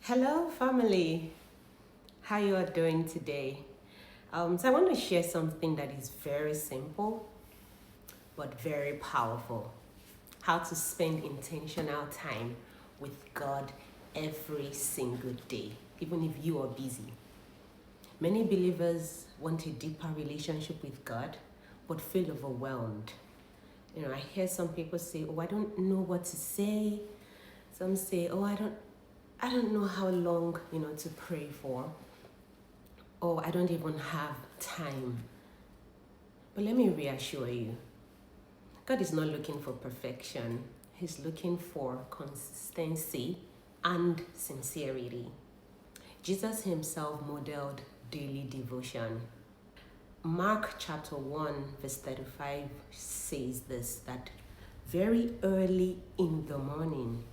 Hello, family. How you are doing today? So I want to share something that is very simple but very powerful. How to spend intentional time with God every single day, even if you are busy. Many believers want a deeper relationship with God but feel overwhelmed. I hear some people say, "Oh, I don't know what to say." Some say, "Oh, I don't know how long, to pray for." Oh, I don't even have time. But let me reassure you, God is not looking for perfection. He's looking for consistency and sincerity. Jesus himself modeled daily devotion. Mark chapter 1, verse 35 says this, that very early in the morning,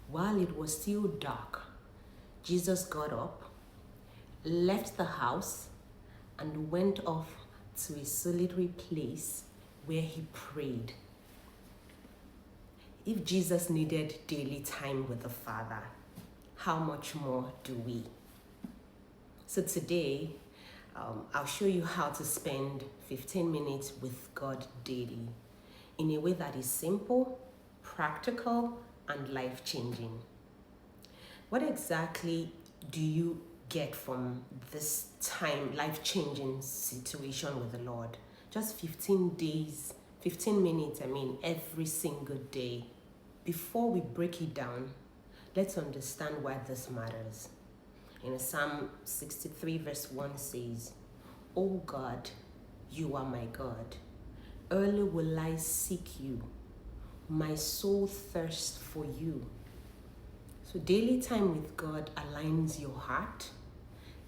while it was still dark, Jesus got up, left the house, and went off to a solitary place where he prayed. If Jesus needed daily time with the Father, how much more do we? So today, I'll show you how to spend 15 minutes with God daily in a way that is simple, practical, and life-changing. What exactly do you get from this time, life-changing situation with the Lord? Just 15 minutes, every single day. Before we break it down, let's understand why this matters. Psalm 63 verse 1 says, "O God, you are my God. Early will I seek you. My soul thirsts for you." So daily time with God aligns your heart.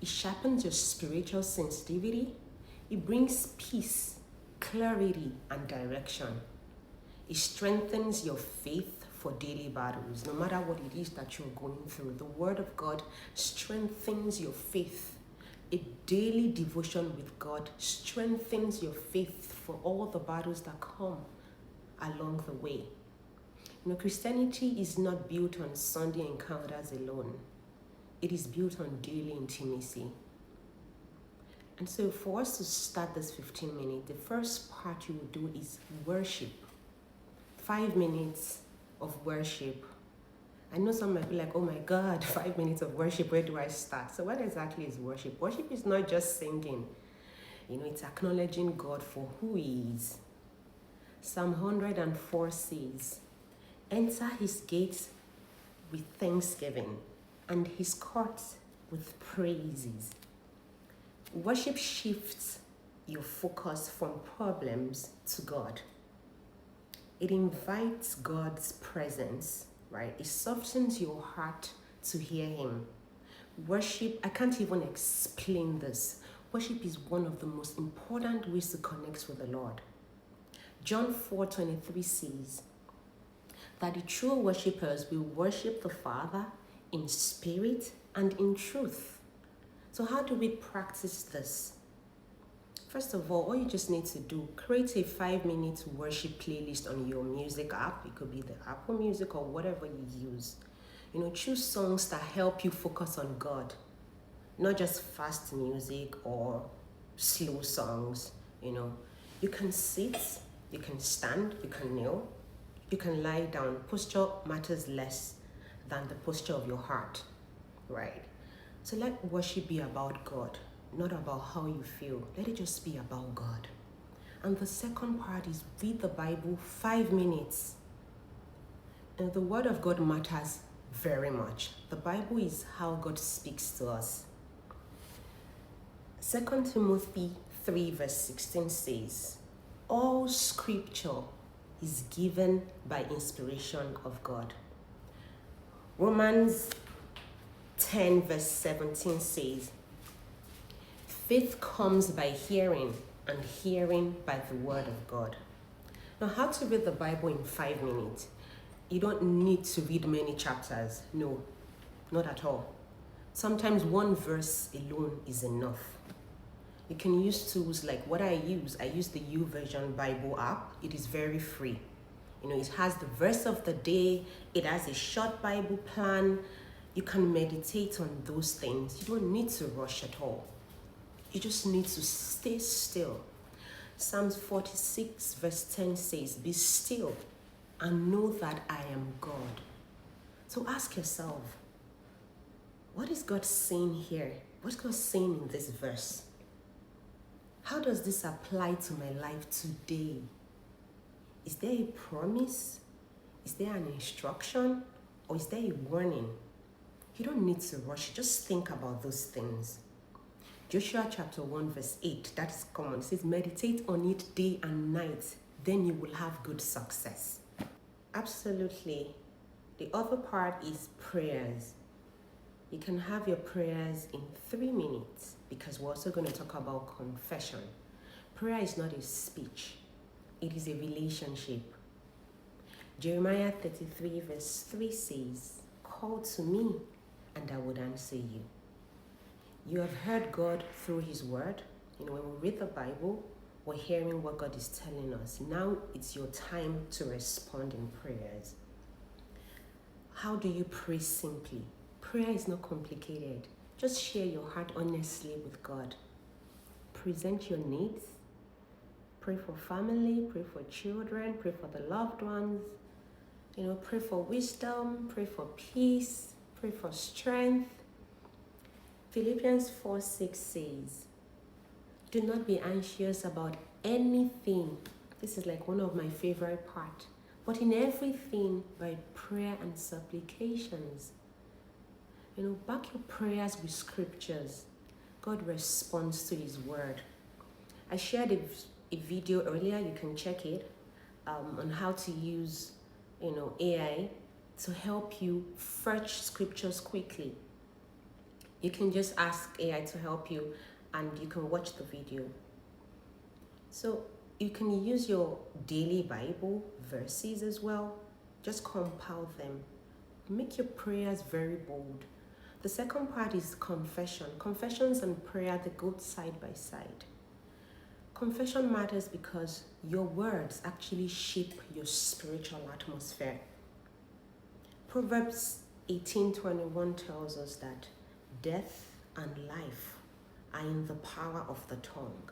It sharpens your spiritual sensitivity. It brings peace, clarity, and direction. It strengthens your faith for daily battles, no matter what it is that you're going through. The Word of God strengthens your faith. A daily devotion with God strengthens your faith for all the battles that come along the way. Christianity is not built on Sunday encounters alone. It is built on daily intimacy. And so for us to start this 15 minutes, the first part you will do is worship. 5 minutes of worship. I know some might be like, "Oh my God, 5 minutes of worship, where do I start?" So what exactly is worship? Worship is not just singing. It's acknowledging God for who he is. Psalm 104 says, "Enter his gates with thanksgiving and his courts with praises." Worship shifts your focus from problems to God. It invites God's presence, right? It softens your heart to hear him. Worship, I can't even explain this. Worship is one of the most important ways to connect with the Lord. John 4:23 says that the true worshipers will worship the Father in spirit and in truth. So how do we practice this? First of all you just need to do, create a 5-minute worship playlist on your music app. It could be the Apple Music or whatever you use. Choose songs that help you focus on God, not just fast music or slow songs. You can sit, you can stand, you can kneel, you can lie down. Posture matters less than the posture of your heart, right? So let worship be about God, not about how you feel. Let it just be about God. And the second part is read the Bible 5 minutes. And the Word of God matters very much. The Bible is how God speaks to us. 2 Timothy 3 verse 16 says, "All scripture is given by inspiration of God." Romans 10 verse 17 says, "Faith comes by hearing, and hearing by the word of God." Now, how to read the Bible in 5 minutes? You don't need to read many chapters. No, not at all. Sometimes one verse alone is enough. You can use tools like what I use. I use the YouVersion Bible app. It is very free. It has the verse of the day. It has a short Bible plan. You can meditate on those things. You don't need to rush at all. You just need to stay still. Psalms 46 verse 10 says, "Be still and know that I am God." So ask yourself, what is God saying here? What's God saying in this verse? How does this apply to my life today? Is there a promise? Is there an instruction? Or is there a warning? You don't need to rush. Just think about those things. Joshua chapter 1 verse 8, that is common. It says, meditate on it day and night, then you will have good success. Absolutely. The other part is prayers. You can have your prayers in 3 minutes because we're also going to talk about confession. Prayer is not a speech. It is a relationship. Jeremiah 33 verse 3 says, "Call to me and I would answer you." You have heard God through his word. When we read the Bible, we're hearing what God is telling us. Now it's your time to respond in prayers. How do you pray simply? Prayer is not complicated. Just share your heart honestly with God. Present your needs. Pray for family, pray for children, pray for the loved ones. Pray for wisdom, pray for peace, pray for strength. Philippians 4:6 says, "Do not be anxious about anything." This is like one of my favorite parts. "But in everything, by prayer and supplications." Back your prayers with scriptures. God responds to his word. I shared a video earlier, you can check it, on how to use, AI to help you fetch scriptures quickly. You can just ask AI to help you and you can watch the video. So you can use your daily Bible verses as well. Just compile them. Make your prayers very bold. The second part is confession. Confessions and prayer, they go side by side. Confession matters because your words actually shape your spiritual atmosphere. Proverbs 18:21 tells us that death and life are in the power of the tongue.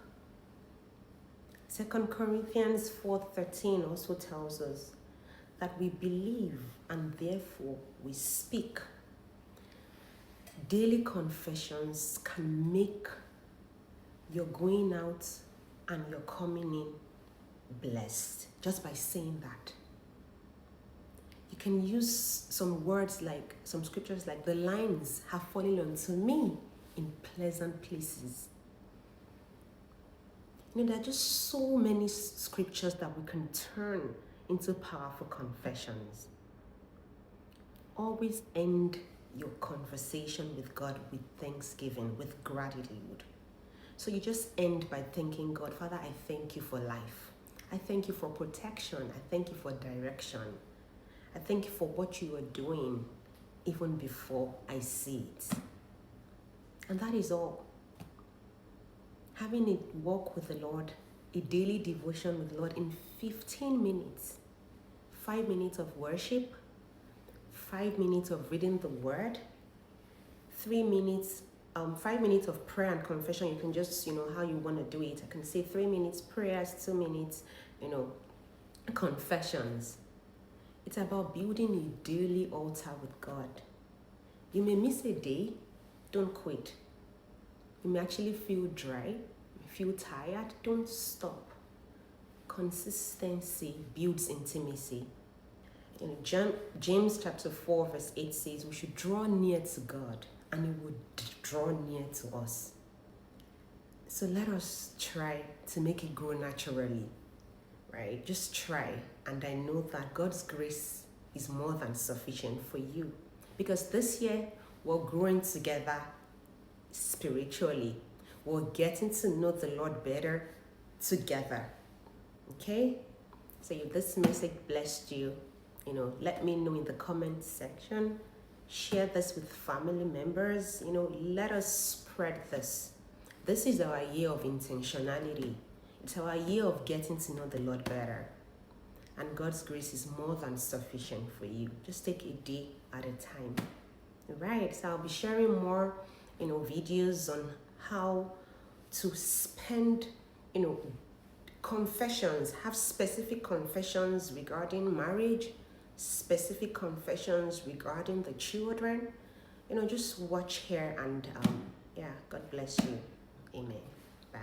2 Corinthians 4:13 also tells us that we believe and therefore we speak. Daily confessions can make your going out and your coming in blessed just by saying that. You can use some words like, some scriptures like, "The lines have fallen unto me in pleasant places." There are just so many scriptures that we can turn into powerful confessions. Always end your conversation with God with thanksgiving, with gratitude. So you just end by thanking God, "Father, I thank you for life. I thank you for protection. I thank you for direction. I thank you for what you are doing even before I see it." And that is all. Having a walk with the Lord, a daily devotion with the Lord in 15 minutes. 5 minutes of worship, 5 minutes of reading the word, 5 minutes of prayer and confession. You can just, how you want to do it. I can say 3 minutes prayers, 2 minutes, confessions. It's about building a daily altar with God. You may miss a day, don't quit. You may actually feel dry, feel tired, don't stop. Consistency builds intimacy. James chapter 4 verse 8 says we should draw near to God and he would draw near to us. So let us try to make it grow naturally, right? Just try, and I know that God's grace is more than sufficient for you, because this year we're growing together spiritually. We're getting to know the Lord better together. Okay? So if this message blessed you, let me know in the comment section. Share this with family members. Let us spread this. This is our year of intentionality. It's our year of getting to know the Lord better. And God's grace is more than sufficient for you. Just take a day at a time. Right, so I'll be sharing more, videos on how to spend, confessions, have specific confessions regarding marriage, specific confessions regarding the children. Just watch here and yeah, God bless you. Amen. Bye.